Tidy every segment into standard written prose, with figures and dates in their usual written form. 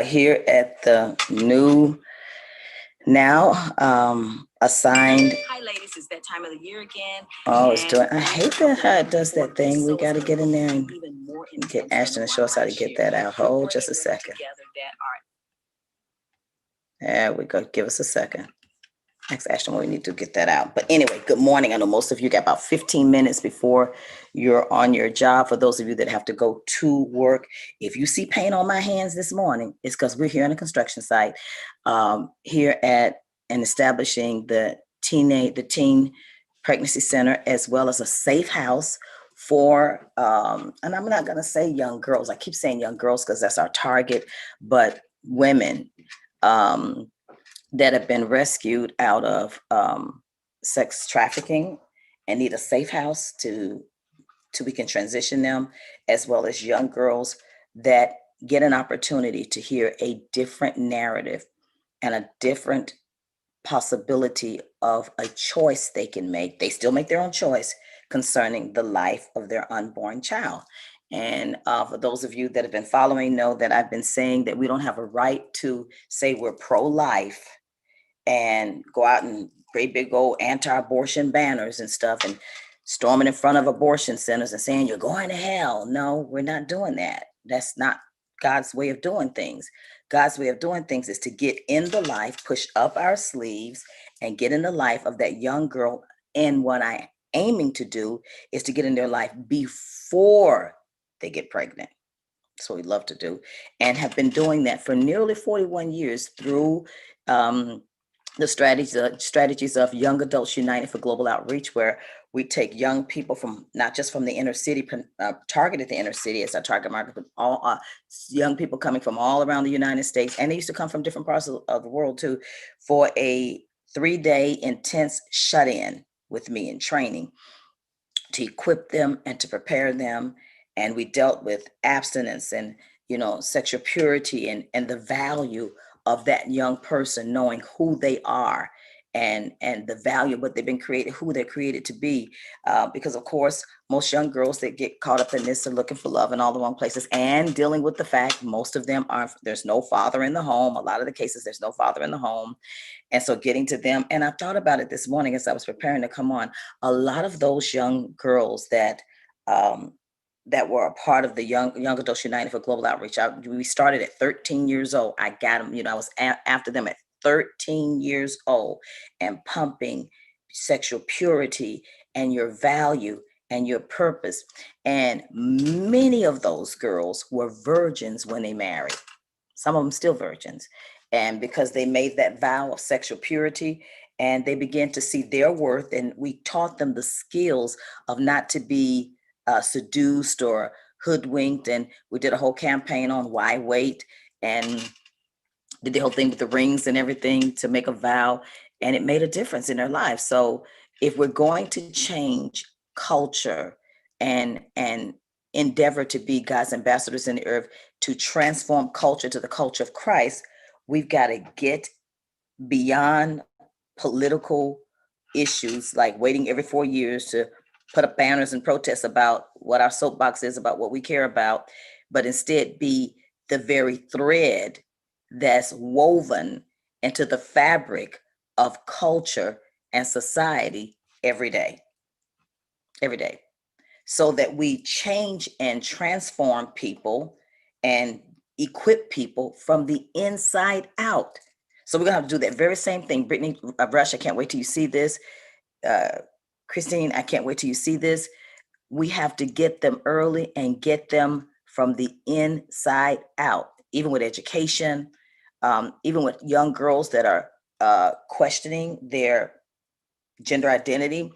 here at the new now assigned. Hi, ladies. It's that time of the year again. Oh, it's doing. I hate that how it does that thing. We got to get in there and get Ashton to show us how to get that out. Hold just a second. There we go. Give us a second. Next, Ashton, we need to get that out. But anyway, good morning. I know most of you got about 15 minutes before you're on your job. For those of you that have to go to work, if you see paint on my hands this morning, it's because we're here on a construction site, here at and establishing the teen pregnancy center, as well as a safe house for, and I'm not going to say young girls. I keep saying young girls because that's our target, but women. That have been rescued out of sex trafficking and need a safe house to we can transition them, as well as young girls that get an opportunity to hear a different narrative and a different possibility of a choice they can make. They still make their own choice concerning the life of their unborn child. And for those of you that have been following, know that I've been saying that we don't have a right to say we're pro-life and go out and great big old anti-abortion banners and stuff and storming in front of abortion centers and saying you're going to hell. No, we're not doing that. That's not God's way of doing things. God's way of doing things is to get in the life, push up our sleeves, and get in the life of that young girl. And what I'm aiming to do is to get in their life before they get pregnant. That's what we love to do, and have been doing that for nearly 41 years through the strategies of Young Adults United for Global Outreach, where we take young people from not just from the inner city, targeted the inner city as our target market, but all young people coming from all around the United States, and they used to come from different parts of the world too, for a 3-day intense shut-in with me in training to equip them and to prepare them. And we dealt with abstinence and sexual purity and the value of that young person knowing who they are and the value of what they've been created, who they're created to be. Because of course, most young girls that get caught up in this are looking for love in all the wrong places and dealing with the fact most of them there's no father in the home. A lot of the cases, there's no father in the home. And so getting to them, and I thought about it this morning as I was preparing to come on, a lot of those young girls that were a part of the Young Adults United for Global Outreach. We started at 13 years old. I got them, I was after them at 13 years old and pumping sexual purity and your value and your purpose. And many of those girls were virgins when they married. Some of them still virgins. And because they made that vow of sexual purity and they began to see their worth, and we taught them the skills of not to be seduced or hoodwinked. And we did a whole campaign on why wait and did the whole thing with the rings and everything to make a vow. And it made a difference in their lives. So if we're going to change culture and endeavor to be God's ambassadors in the earth, to transform culture to the culture of Christ, we've got to get beyond political issues like waiting every 4 years to put up banners and protests about what our soapbox is, about what we care about, but instead be the very thread that's woven into the fabric of culture and society every day, so that we change and transform people and equip people from the inside out. So we're gonna have to do that very same thing. Brittany Rush, I can't wait till you see this. Christine, I can't wait till you see this. We have to get them early and get them from the inside out, even with education, even with young girls that are questioning their gender identity,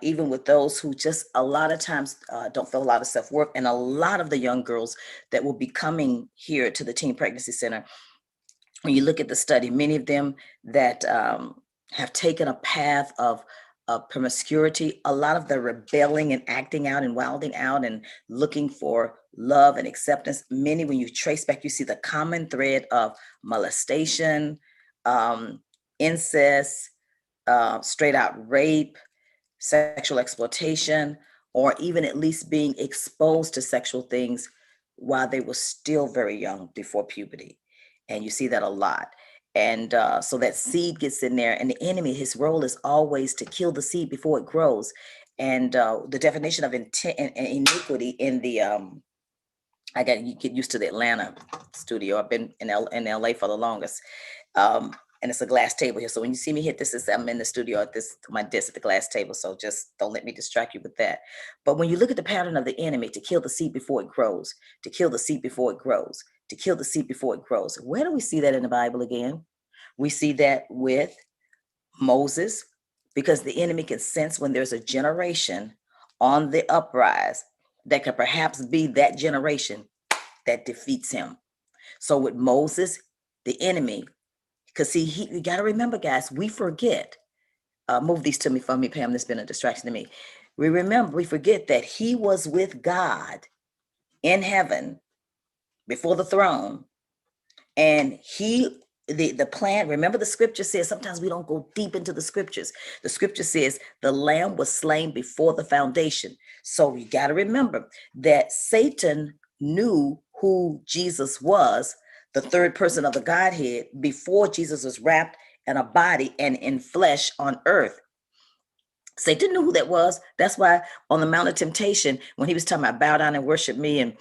even with those who just a lot of times don't feel a lot of self-worth. And a lot of the young girls that will be coming here to the Teen Pregnancy Center, when you look at the study, many of them that have taken a path of promiscuity, a lot of the rebelling and acting out and wilding out and looking for love and acceptance. Many, when you trace back, you see the common thread of molestation, incest, straight out rape, sexual exploitation, or even at least being exposed to sexual things while they were still very young before puberty. And you see that a lot. And so that seed gets in there, and the enemy, his role is always to kill the seed before it grows. And the definition of intent and iniquity in the I got you get used to the Atlanta studio. I've been in LA for the longest. And it's a glass table here. So when you see me hit this, I'm in the studio at my desk at the glass table. So just don't let me distract you with that. But when you look at the pattern of the enemy, to kill the seed before it grows, to kill the seed before it grows, to kill the seed before it grows. Where do we see that in the Bible again? We see that with Moses, because the enemy can sense when there's a generation on the uprise that could perhaps be that generation that defeats him. So with Moses, the enemy, because see, you got to remember, guys, we forget. Move these to me from me, Pam. This has been a distraction to me. We forget that he was with God in heaven before the throne, and the plan, remember the scripture says, sometimes we don't go deep into the scriptures. The scripture says the lamb was slain before the foundation. So you got to remember that Satan knew who Jesus was, the third person of the Godhead, before Jesus was wrapped in a body and in flesh on earth. Satan knew who that was. That's why on the Mount of Temptation, when he was talking about bow down and worship me and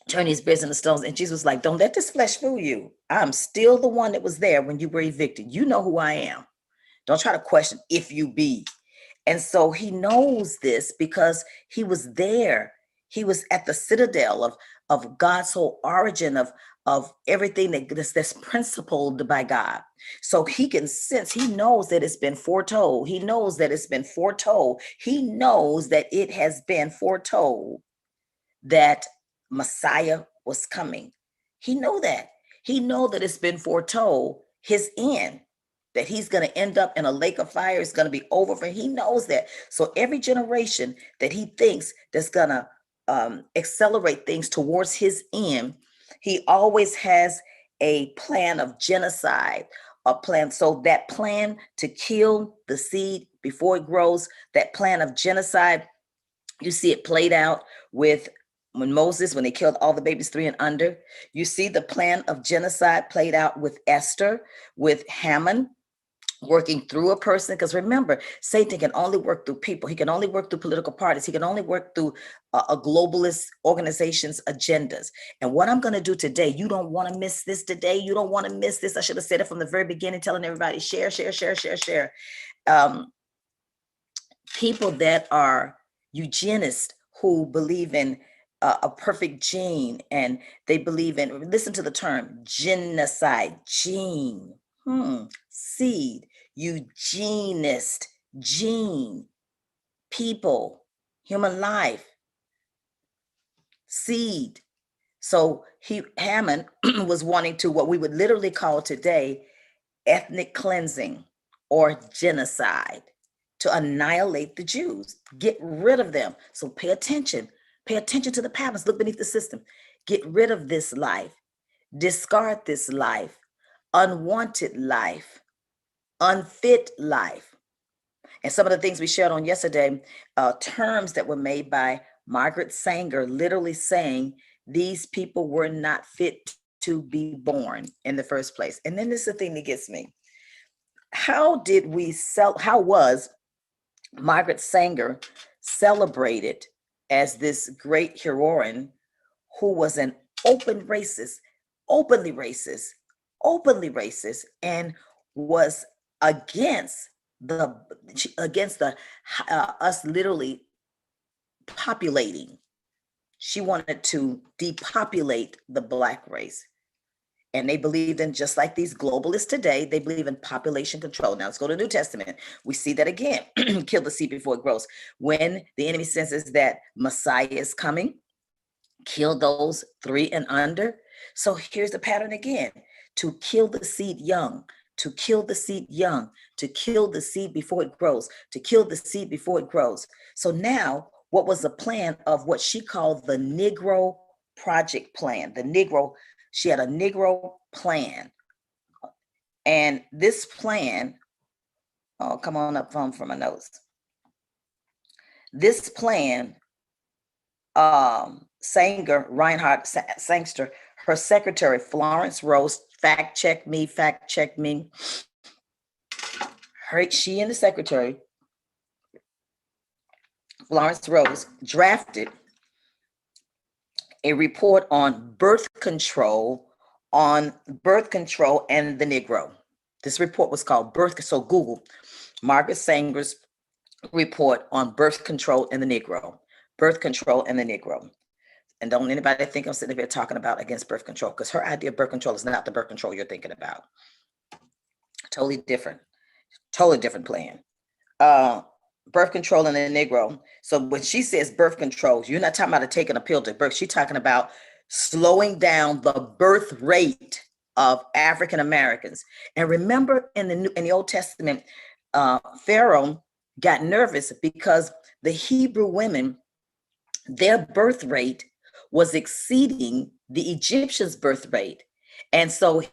turn his bears into stones, and Jesus was like, don't let this flesh fool you. I'm still the one that was there when you were evicted. You know who I am. Don't try to question if you be. And so he knows this because he was there. He was at the citadel of God's whole origin of everything that's principled by God. So he can sense, he knows that it's been foretold. He knows that it's been foretold. He knows that it has been foretold that Messiah was coming. He know that. He know that it's been foretold his end, that he's going to end up in a lake of fire. It's going to be over for him. He knows that. So every generation that he thinks that's going to accelerate things towards his end, he always has a plan of genocide, a plan. So that plan to kill the seed before it grows, that plan of genocide, you see it played out with when they killed all the babies 3 and under. You see the plan of genocide played out with Esther, with Haman working through a person. Because remember, Satan can only work through people. He can only work through political parties. He can only work through a globalist organization's agendas. And what I'm going to do today, you don't want to miss this today. You don't want to miss this. I should have said it from the very beginning, telling everybody, share. People that are eugenists who believe in a perfect gene, and they believe in, listen to the term, genocide, gene, seed, eugenist, gene, people, human life, seed. So Haman was wanting to, what we would literally call today, ethnic cleansing or genocide, to annihilate the Jews, get rid of them. So pay attention to the patterns, look beneath the system, get rid of this life, discard this life, unwanted life, unfit life. And some of the things we shared on yesterday, terms that were made by Margaret Sanger, literally saying these people were not fit to be born in the first place. And then this is the thing that gets me. How was Margaret Sanger celebrated as this great heroine who was an openly racist, and was against us literally populating. She wanted to depopulate the Black race. And they believed in, just like these globalists today, they believe in population control. Now let's go to the New Testament. We see that again, kill the seed before it grows. When the enemy senses that Messiah is coming, kill those 3 and under. So here's the pattern again, to kill the seed young, to kill the seed young, to kill the seed before it grows, to kill the seed before it grows. So now what was the plan of what she called the Negro Project Plan? She had a Negro plan. And this plan, come on up from my notes. This plan Sanger, Reinhard Sangster, her secretary, Florence Rose, fact check me. She and the secretary, Florence Rose, drafted a report on birth control and the Negro. This report was called so Google Margaret Sanger's report on birth control and the Negro. And don't anybody think I'm sitting here talking about against birth control, because her idea of birth control is not the birth control you're thinking about. Totally different plan. Birth control and the Negro. So when she says birth control, you're not talking about taking a pill to birth. She's talking about slowing down the birth rate of African Americans. And remember, in the Old Testament, Pharaoh got nervous because the Hebrew women, their birth rate was exceeding the Egyptians' birth rate. And so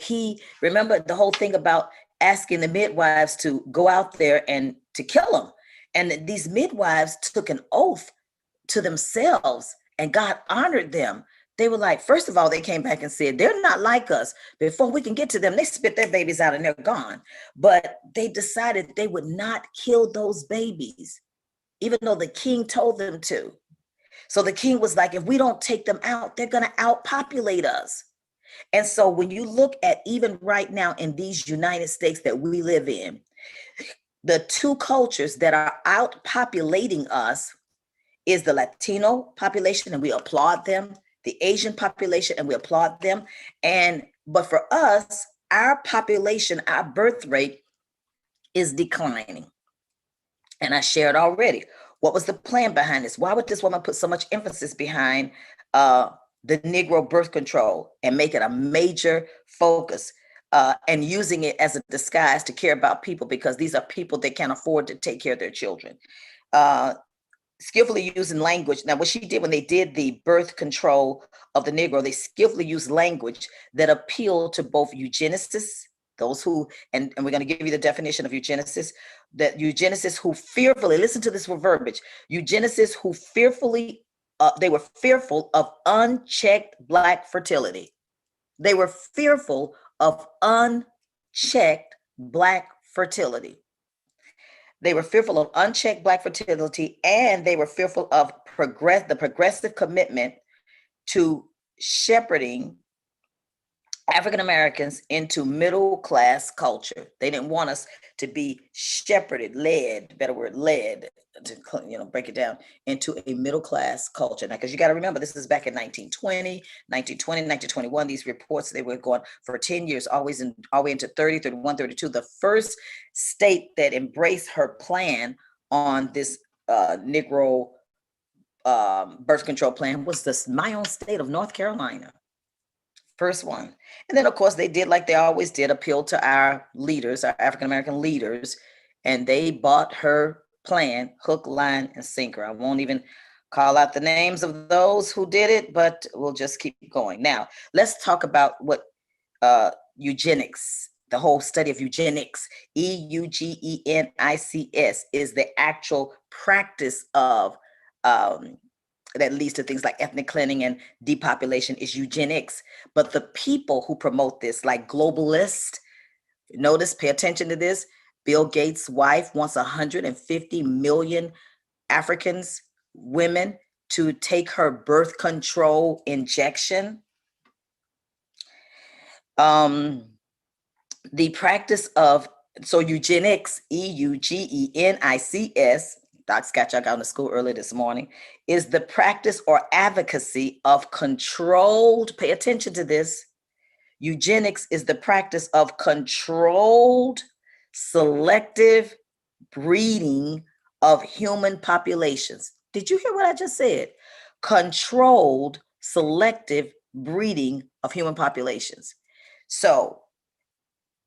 remember the whole thing about asking the midwives to go out there and to kill them. And these midwives took an oath to themselves, and God honored them. They were like, first of all, they came back and said, they're not like us. Before we can get to them, they spit their babies out and they're gone. But they decided they would not kill those babies, even though the king told them to. So the king was like, if we don't take them out, they're going to outpopulate us. And so when you look at even right now in these United States that we live in, the two cultures that are outpopulating us is the Latino population, and we applaud them, the Asian population, and we applaud them. But for us, our population, our birth rate is declining. And I shared already. What was the plan behind this? Why would this woman put so much emphasis behind the Negro birth control and make it a major focus and using it as a disguise to care about people, because these are people that can't afford to take care of their children? Skillfully using language. Now, what she did when they did the birth control of the Negro, they skillfully used language that appealed to both eugenicists, those who, and we're going to give you the definition of eugenicists, that eugenicists who fearfully, listen to this verbiage, eugenicists who fearfully, they were fearful of unchecked Black fertility. They were fearful of unchecked Black fertility. They were fearful of unchecked Black fertility, and they were fearful of the progressive commitment to shepherding African Americans into middle class culture. They didn't want us to be shepherded, led, better word, led, to break it down, into a middle class culture. Now, because you got to remember, this is back in 1921. These reports, they were going for 10 years, all the way into 30, 31, 32. The first state that embraced her plan on this Negro birth control plan was my own state of North Carolina. First one. And then, of course, they did like they always did, appeal to our leaders, our African-American leaders, and they bought her plan, hook, line, and sinker. I won't even call out the names of those who did it, but we'll just keep going. Now, let's talk about what eugenics, the whole study of eugenics, EUGENICS, is the actual practice of that leads to things like ethnic cleansing and depopulation, is eugenics. But the people who promote this, like globalists, notice, pay attention to this. Bill Gates' wife wants 150 million Africans, women, to take her birth control injection. The practice of, so eugenics, EUGENICS, Doc Scott, y'all got to school early this morning, is the practice or advocacy of controlled, pay attention to this, eugenics is the practice of controlled, selective breeding of human populations. Did you hear what I just said? Controlled, selective breeding of human populations. So,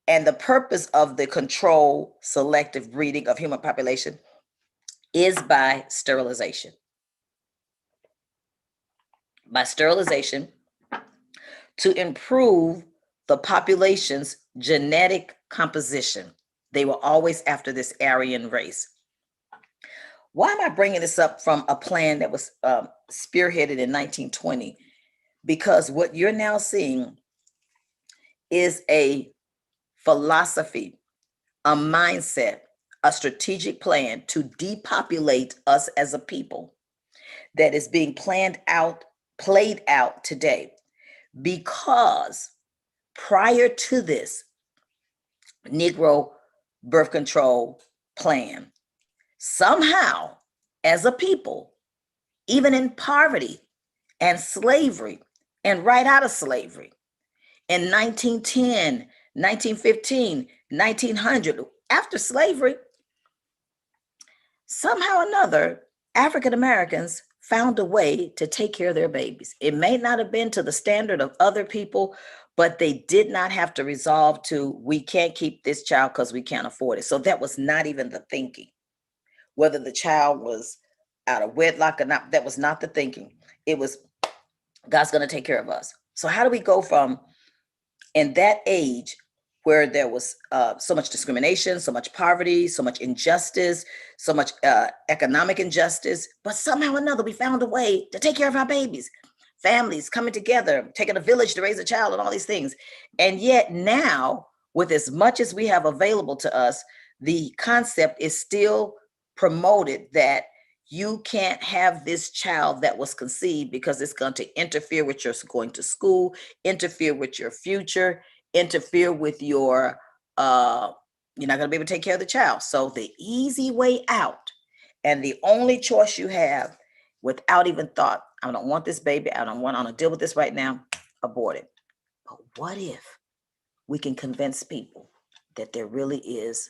and the purpose of the controlled, selective breeding of human population is by sterilization. By sterilization, to improve the population's genetic composition. They were always after this Aryan race. Why am I bringing this up from a plan that was spearheaded in 1920? Because what you're now seeing is a philosophy, a mindset, a strategic plan to depopulate us as a people that is being played out today. Because prior to this Negro birth control plan, somehow, as a people, even in poverty and slavery, and right out of slavery, in 1910, 1915, 1900, after slavery, somehow or another, African Americans found a way to take care of their babies. It may not have been to the standard of other people, but they did not have to resolve to, we can't keep this child because we can't afford it. So that was not even the thinking. Whether the child was out of wedlock or not, that was not the thinking. It was, God's going to take care of us. So how do we go from in that age where there was so much discrimination, so much poverty, so much injustice, so much economic injustice, but somehow or another, we found a way to take care of our babies, families coming together, taking a village to raise a child and all these things. And yet now, with as much as we have available to us, the concept is still promoted that you can't have this child that was conceived because it's going to interfere with your going to school, interfere with your future, interfere with your, you're not going to be able to take care of the child. So the easy way out and the only choice you have without even thought, I don't want this baby, I don't want to deal with this right now, abort it. But what if we can convince people that there really is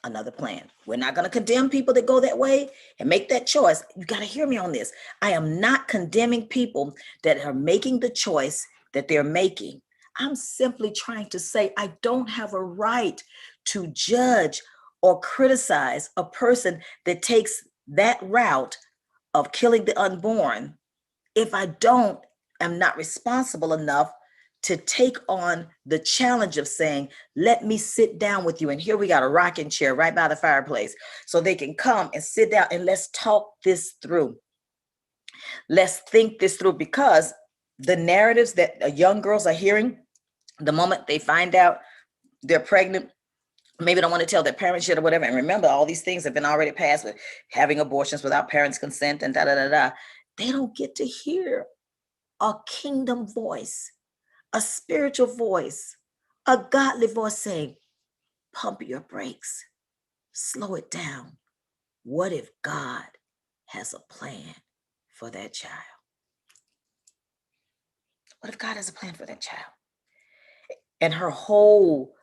another plan? We're not going to condemn people that go that way and make that choice. You got to hear me on this. I am not condemning people that are making the choice that they're making. I'm simply trying to say I don't have a right to judge or criticize a person that takes that route of killing the unborn if I am not responsible enough to take on the challenge of saying, let me sit down with you. And here we got a rocking chair right by the fireplace so they can come and sit down and let's talk this through. Let's think this through, because the narratives that young girls are hearing, the moment they find out they're pregnant, maybe don't want to tell their parents yet or whatever. And remember, all these things have been already passed with having abortions without parents' consent and da-da-da-da. They don't get to hear a kingdom voice, a spiritual voice, a godly voice saying, pump your brakes, slow it down. What if God has a plan for that child? What if God has a plan for that child? And her whole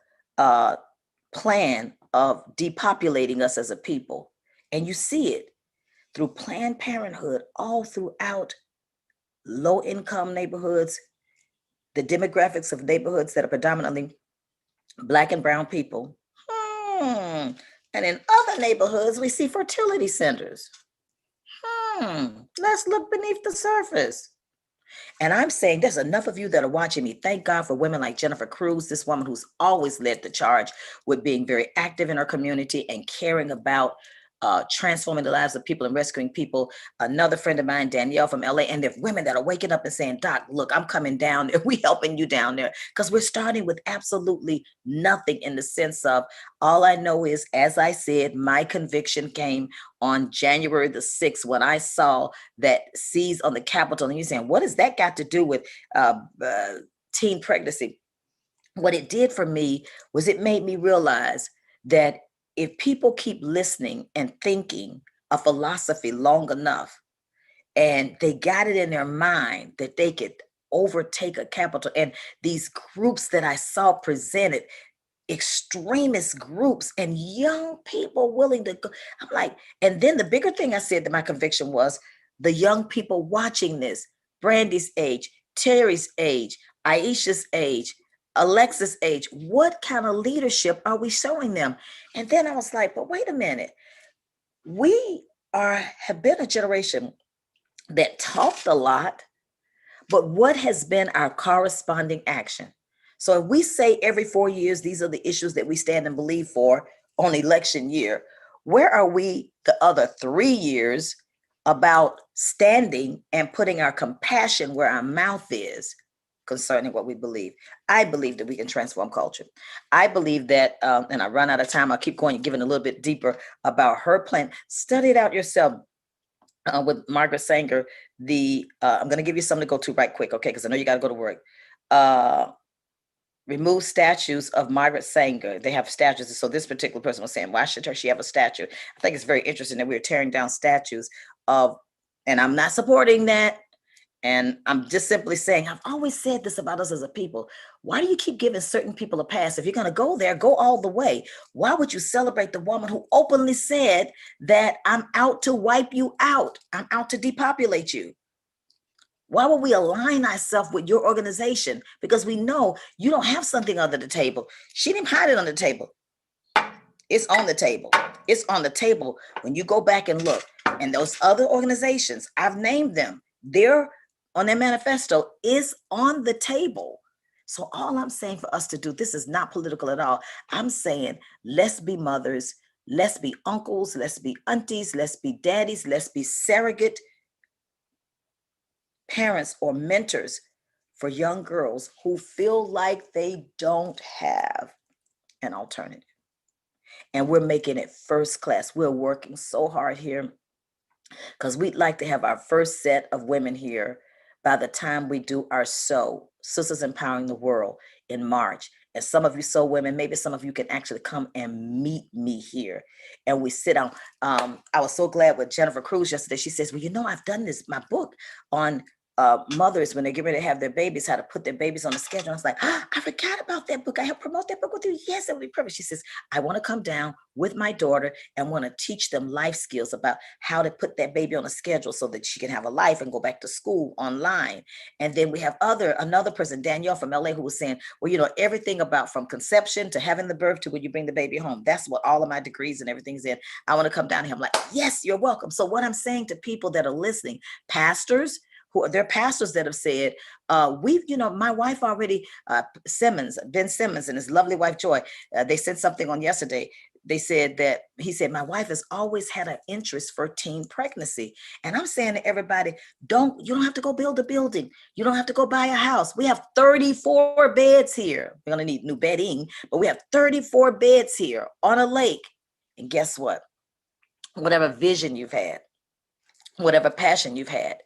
plan of depopulating us as a people, and you see it through Planned Parenthood all throughout low-income neighborhoods, the demographics of neighborhoods that are predominantly Black and brown people. And in other neighborhoods, we see fertility centers. Let's look beneath the surface. And I'm saying there's enough of you that are watching me. Thank God for women like Jennifer Cruz, this woman who's always led the charge with being very active in her community and caring about transforming the lives of people and rescuing people. Another friend of mine, Danielle from LA, and there are women that are waking up and saying, Doc, look, I'm coming down there. We helping you down there, because we're starting with absolutely nothing, in the sense of, all I know is, as I said, my conviction came on January the 6th when I saw that seize on the Capitol. And you're saying, what has that got to do with teen pregnancy? What it did for me was it made me realize that if people keep listening and thinking a philosophy long enough, and they got it in their mind that they could overtake a capital, and these groups that I saw presented, extremist groups and young people willing to go, I'm like, and then the bigger thing I said that my conviction was, the young people watching this, Brandy's age, Terry's age, Aisha's age, Alexis' age, what kind of leadership are we showing them? And then I was like, but wait a minute. We have been a generation that talked a lot, but what has been our corresponding action? So if we say every 4 years, these are the issues that we stand and believe for on election year, Where are we the other 3 years about standing and putting our compassion where our mouth is concerning what we believe? I believe that we can transform culture. I believe that, and I run out of time, I'll keep going, giving a little bit deeper about her plan. Study it out yourself. With Margaret Sanger, I'm going to give you something to go to right quick, okay? Because I know you got to go to work. Remove statues of Margaret Sanger. They have statues. So this particular person was saying, why should she have a statue? I think it's very interesting that we're tearing down statues of, and I'm not supporting that. And I'm just simply saying, I've always said this about us as a people. Why do you keep giving certain people a pass? If you're going to go there, go all the way. Why would you celebrate the woman who openly said that I'm out to wipe you out? I'm out to depopulate you. Why would we align ourselves with your organization? Because we know you don't have something under the table. She didn't hide it on the table. It's on the table. It's on the table when you go back and look. And those other organizations, I've named them. They're on their manifesto is on the table. So all I'm saying for us to do, this is not political at all. I'm saying, let's be mothers, let's be uncles, let's be aunties, let's be daddies, let's be surrogate parents or mentors for young girls who feel like they don't have an alternative. And we're making it first class. We're working so hard here because we'd like to have our first set of women here by the time we do our Sisters Empowering the World in March. And some of you women, maybe some of you can actually come and meet me here. And we sit down. I was so glad with Jennifer Cruz yesterday. She says, well, I've done my book on mothers when they get ready to have their babies, how to put their babies on the schedule. I was like, I forgot about that book. I helped promote that book with you. Yes, that would be perfect. She says, I want to come down with my daughter and want to teach them life skills about how to put that baby on a schedule so that she can have a life and go back to school online. And then we have another person, Danielle from LA, who was saying, well, everything about from conception to having the birth to when you bring the baby home. That's what all of my degrees and everything's in. I want to come down here. I'm like, yes, you're welcome. So what I'm saying to people that are listening, pastors, they're pastors that have said, my wife already, Ben Simmons and his lovely wife, Joy, they said something on yesterday. He said, my wife has always had an interest for teen pregnancy. And I'm saying to everybody, you don't have to go build a building. You don't have to go buy a house. We have 34 beds here. We're going to need new bedding, but we have 34 beds here on a lake. And guess what? Whatever vision you've had, whatever passion you've had,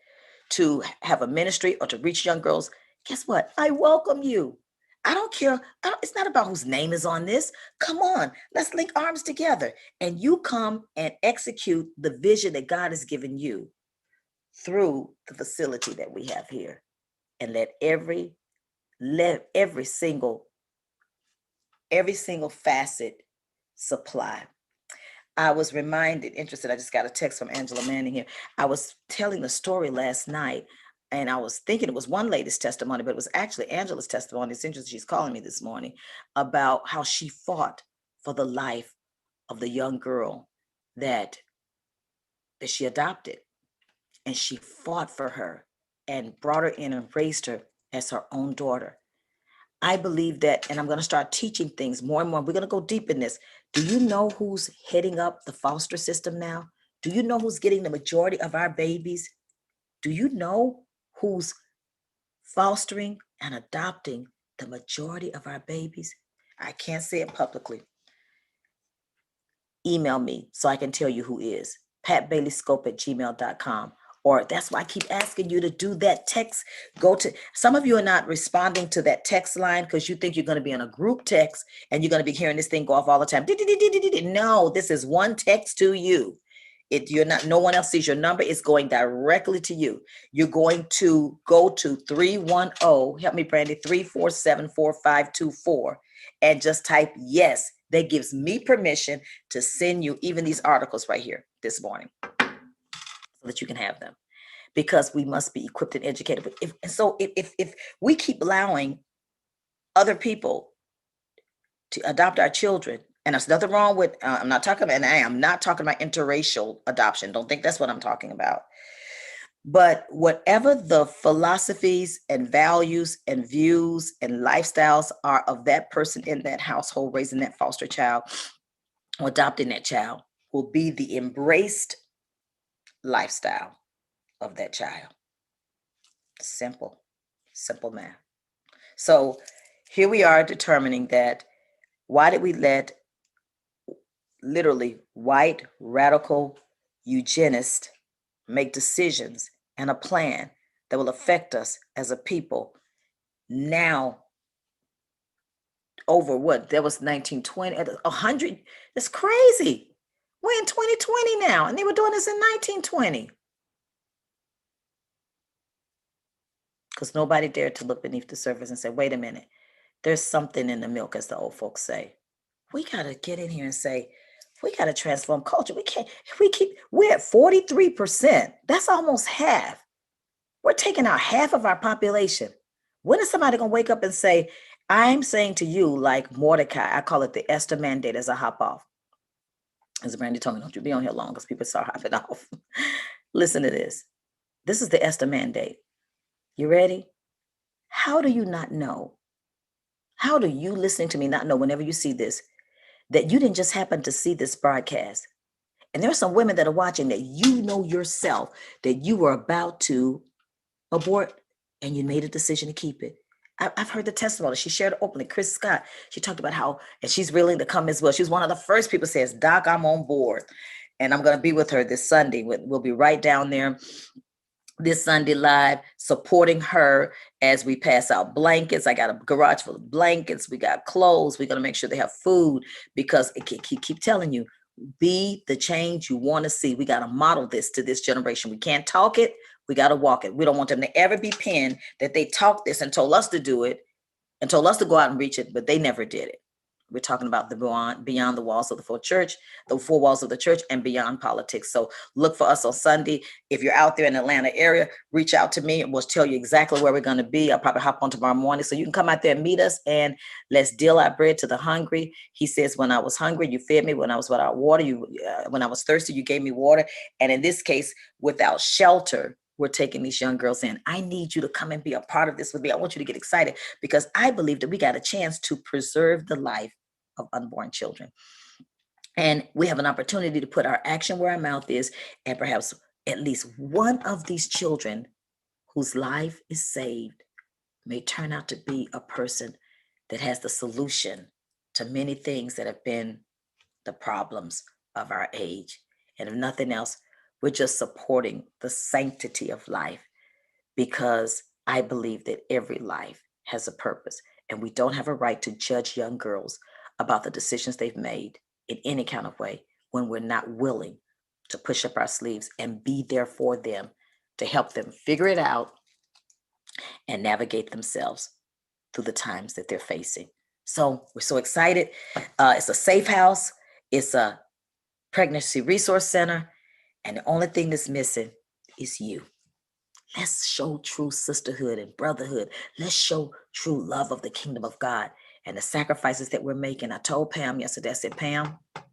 to have a ministry or to reach young girls, guess what? I welcome you. I don't care. It's not about whose name is on this. Come on, let's link arms together. And you come and execute the vision that God has given you through the facility that we have here. And let every single facet supply. I was interested, I just got a text from Angela Manning here. I was telling the story last night and I was thinking it was one lady's testimony, but it was actually Angela's testimony. It's interesting, she's calling me this morning about how she fought for the life of the young girl that she adopted. And she fought for her and brought her in and raised her as her own daughter. I believe that, and I'm going to start teaching things more and more. We're going to go deep in this. Do you know who's heading up the foster system now? Do you know who's getting the majority of our babies? Do you know who's fostering and adopting the majority of our babies? I can't say it publicly. Email me so I can tell you who is. patbaileyscope@gmail.com. Or that's why I keep asking you to do that text. Some of you are not responding to that text line because you think you're going to be in a group text and you're going to be hearing this thing go off all the time. No, this is one text to you. No one else sees your number. It's going directly to you. You're going to go to 310, help me, Brandy, 347-4524 and just type yes. That gives me permission to send you even these articles right here this morning, so that you can have them, because we must be equipped and educated. If we keep allowing other people to adopt our children, and there's nothing wrong with, I'm not talking about interracial adoption. Don't think that's what I'm talking about. But whatever the philosophies and values and views and lifestyles are of that person in that household, raising that foster child or adopting that child, will be the embraced lifestyle of that child. Simple math. So here we are determining that why did we let literally white radical eugenists make decisions and a plan that will affect us as a people now over what? That was 1920, 100. That's crazy. We're in 2020 now, and they were doing this in 1920. Because nobody dared to look beneath the surface and say, wait a minute, there's something in the milk, as the old folks say. We got to get in here and say, we got to transform culture. We can't, we're at 43%. That's almost half. We're taking out half of our population. When is somebody going to wake up and say, I'm saying to you, like Mordecai, I call it the Esther mandate as I hop off. As Brandy told me, don't you be on here long because people start hopping off. Listen to this. This is the Esther mandate. You ready? How do you not know? How do you listening to me not know whenever you see this, that you didn't just happen to see this broadcast? And there are some women that are watching that you know yourself that you were about to abort and you made a decision to keep it. I've heard the testimony. She shared openly. Chris Scott, she talked about how, and she's willing to come as well. She was one of the first people who says, Doc, I'm on board. And I'm going to be with her this Sunday. We'll be right down there this Sunday live, supporting her as we pass out blankets. I got a garage full of blankets. We got clothes. We're going to make sure they have food because it keep telling you, be the change you want to see. We got to model this to this generation. We can't talk it. We got to walk it. We don't want them to ever be pinned that they talked this and told us to do it and told us to go out and reach it, but they never did it. We're talking about the beyond the walls of the four walls of the church and beyond politics. So look for us on Sunday. If you're out there in the Atlanta area, reach out to me and we'll tell you exactly where we're going to be. I'll probably hop on tomorrow morning. So you can come out there and meet us and let's deal out bread to the hungry. He says, when I was hungry, you fed me. When I was without water, when I was thirsty, you gave me water. And in this case, without shelter, we're taking these young girls in. I need you to come and be a part of this with me. I want you to get excited because I believe that we got a chance to preserve the life of unborn children. And we have an opportunity to put our action where our mouth is, and perhaps at least one of these children whose life is saved may turn out to be a person that has the solution to many things that have been the problems of our age. And if nothing else, we're just supporting the sanctity of life because I believe that every life has a purpose, and we don't have a right to judge young girls about the decisions they've made in any kind of way when we're not willing to push up our sleeves and be there for them to help them figure it out and navigate themselves through the times that they're facing. So we're so excited. It's a safe house. It's a pregnancy resource center. And the only thing that's missing is you. Let's show true sisterhood and brotherhood. Let's show true love of the kingdom of God and the sacrifices that we're making. I told Pam yesterday, I said, Pam, we're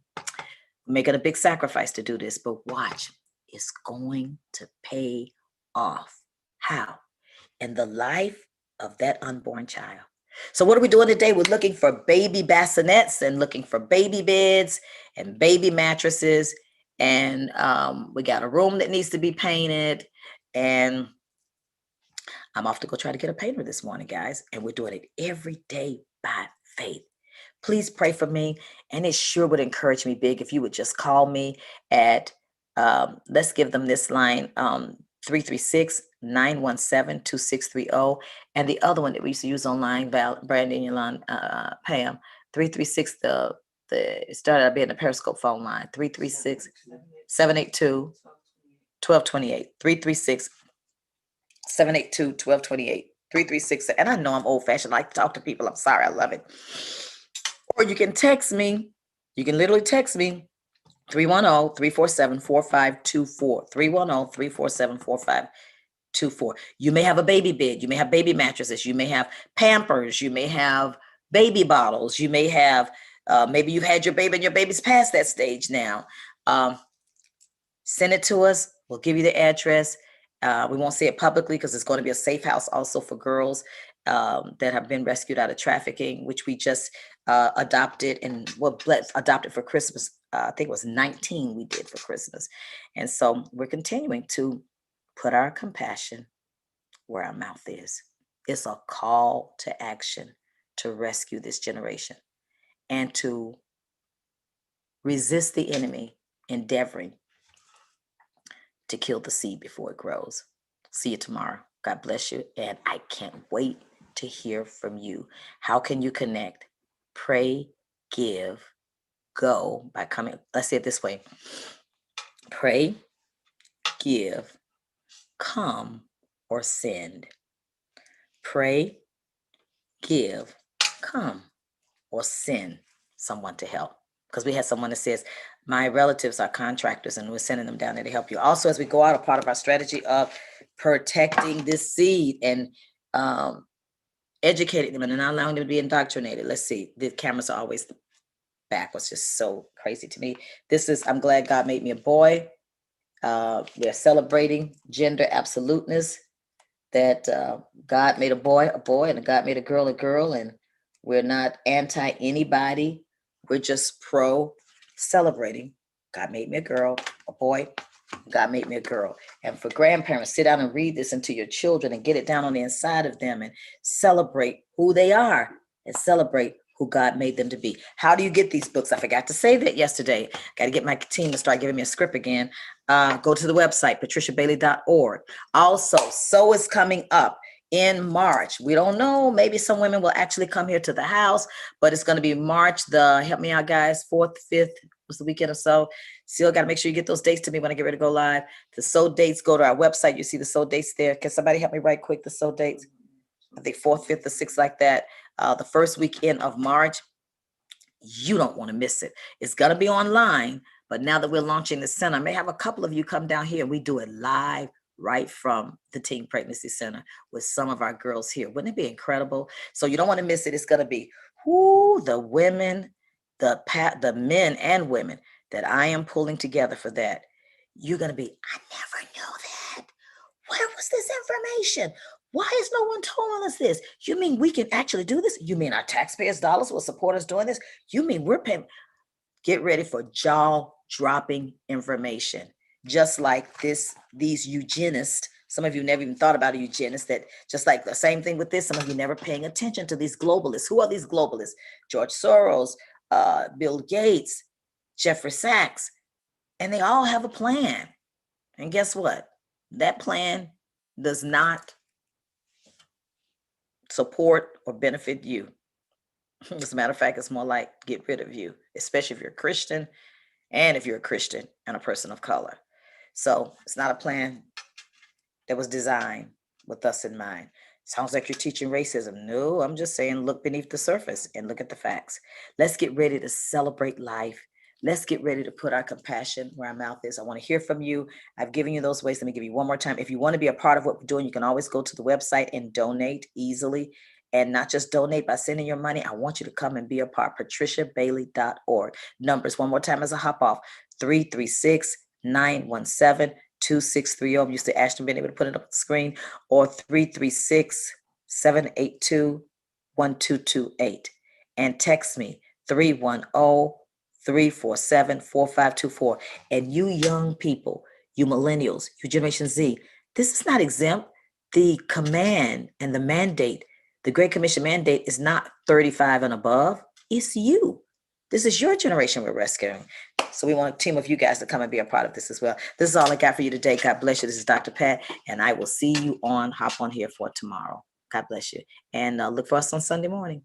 making a big sacrifice to do this, but watch, it's going to pay off. How? In the life of that unborn child. So what are we doing today? We're looking for baby bassinets and looking for baby beds and baby mattresses. And we got a room that needs to be painted. And I'm off to go try to get a painter this morning, guys. And we're doing it every day by faith. Please pray for me. And it sure would encourage me big if you would just call me at, let's give them this line, 336-917-2630. And the other one that we used to use online, Brandy and Pam, 336, it started out being the Periscope phone line, 336-782-1228, 336 782-1228, 336. And I know I'm old fashioned, I like to talk to people. I'm sorry, I love it. Or you can text me. You can literally text me 310-347-4524, 310-347-4524. You may have a baby bed. You may have baby mattresses. You may have Pampers. You may have baby bottles. You may have, maybe you've had your baby and your baby's past that stage now. Send it to us. We'll give you the address. We won't say it publicly because it's going to be a safe house also for girls that have been rescued out of trafficking, which we just adopted and adopted for Christmas I think it was 19 we did for Christmas. And so we're continuing to put our compassion where our mouth is. It's a call to action to rescue this generation and to resist the enemy endeavoring to kill the seed before it grows. See you tomorrow. God bless you. And I can't wait to hear from you. How can you connect? Pray, give, go by coming. Let's say it this way: pray, give, come, or send. Pray, give, come, or send someone to help. Because we had someone that says, my relatives are contractors and we're sending them down there to help you. Also, as we go out, a part of our strategy of protecting this seed and educating them and not allowing them to be indoctrinated. Let's see, the cameras are always back, was just so crazy to me. I'm glad God made me a boy. We're celebrating gender absoluteness, that God made a boy, and God made a girl, and we're not anti anybody. We're just pro celebrating. God made me a girl, a boy. God made me a girl. And for grandparents, sit down and read this into your children and get it down on the inside of them and celebrate who they are and celebrate who God made them to be. How do you get these books? I forgot to say that yesterday. Got to get my team to start giving me a script again. Go to the website, patriciabailey.org. Also, So is coming up in March. We don't know. Maybe some women will actually come here to the house, but it's going to be March help me out, guys, 4th, 5th, was the weekend or so. Still got to make sure you get those dates to me when I get ready to go live. The So dates, go to our website. You see the So dates there. Can somebody help me right quick? The So dates, I think 4th, 5th, or 6th, like that. The first weekend of March. You don't want to miss it. It's going to be online, but now that we're launching the center, I may have a couple of you come down here and we do it live right from the Teen Pregnancy Center with some of our girls here. Wouldn't it be incredible? So you don't want to miss it. It's going to be the women, the men and women that I am pulling together for that. You're going to be, I never knew that. Where was this information? Why is no one telling us this? You mean we can actually do this? You mean our taxpayers' dollars will support us doing this? You mean we're paying? Get ready for jaw-dropping information. Just like these eugenists. Some of you never even thought about a eugenist. That just like the same thing with this. Some of you never paying attention to these globalists. Who are these globalists? George Soros, Bill Gates, Jeffrey Sachs, and they all have a plan. And guess what? That plan does not support or benefit you. As a matter of fact, it's more like get rid of you, especially if you're a Christian and if you're a Christian and a person of color. So it's not a plan that was designed with us in mind. Sounds like you're teaching racism. No, I'm just saying look beneath the surface and look at the facts. Let's get ready to celebrate life. Let's get ready to put our compassion where our mouth is. I want to hear from you. I've given you those ways. Let me give you one more time. If you want to be a part of what we're doing, you can always go to the website and donate easily. And not just donate by sending your money. I want you to come and be a part. patriciabailey.org. Numbers one more time as a hop off. 336-917-2630. I'm used to Ashton being able to put it up on the screen. Or 336-782-1228. And text me 310-347-4524. And you young people, you millennials, you Generation Z, this is not exempt. The command and the mandate, the Great Commission mandate, is not 35 and above. It's you. This is your generation we're rescuing. So we want a team of you guys to come and be a part of this as well. This is all I got for you today. God bless you. This is Dr. Pat, and I will see you hop on here for tomorrow. God bless you. And look for us on Sunday morning.